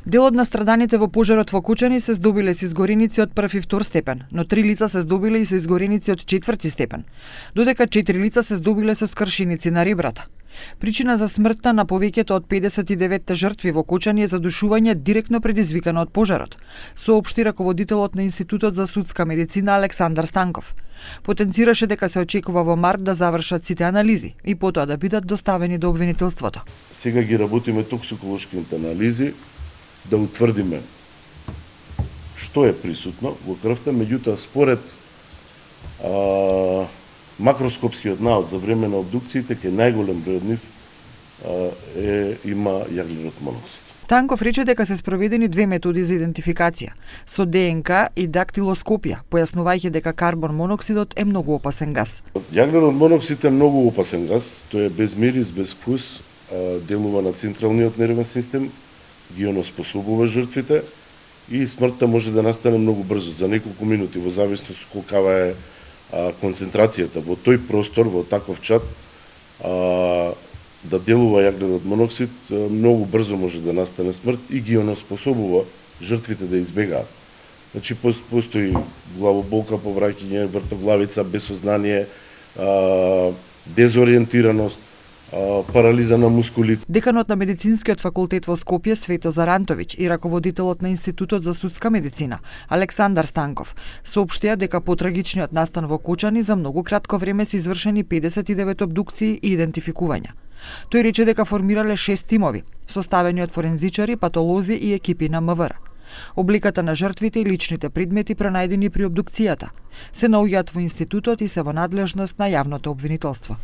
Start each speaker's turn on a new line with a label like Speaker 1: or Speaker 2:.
Speaker 1: Дел од настраданите во пожарот во Кучани се здобиле со изгореници од прв и втор степен, но 3 лица се здобиле и со изгореници од 4 степен, додека 4 лица се здобиле со скршеници на ребрата. Причина за смртта на повеќето од 59 жртви во Кучани е задушување директно предизвикано од пожарот, соопшти раководителот на Институтот за судска медицина Александар Станков. Потенцираше дека се очекува во март да завршат сите анализи и потоа да бидат доставени до обвинителството.
Speaker 2: Сега ги работиме токсиколошките анализи да утврдиме што е присутно во крвта, меѓутоа според макроскопскиот наод за време на обдукциите, ке најголем број од нив има јаглерод моноксид.
Speaker 1: Станков рече дека се спроведени 2 методи за идентификација, со ДНК и дактилоскопија, појаснувајќи дека карбон моноксидот е многу опасен газ.
Speaker 2: Јаглерод моноксид е многу опасен газ, тој е без мирис, без вкус, делува на централниот нервен систем, ги оноспособува жртвите и смртта може да настане многу брзо, за неколку минути, во зависност колкава е концентрацијата во тој простор, во таков чат, да делува јаглерод моноксид, многу брзо може да настане смрт и ги оноспособува жртвите да избегаат. Значи, постои главоболка, повраќање, вртоглавица, без сознание, дезориентираност, парализа на мускулите.
Speaker 1: Деканот на медицинскиот факултет во Скопје Свето Зарантовиќ и раководителот на Институтот за судска медицина Александар Станков соопштија дека по трагичниот настан во Кучани за многу кратко време се извршени 59 обдукции и идентификувања. Тој рече дека формирале 6 тимови, составени од форензичари, патолози и екипи на МВР. Обликата на жртвите и личните предмети пронајдени при обдукцијата се наоѓаат во институтот и се во надлежност на јавното обвинителство.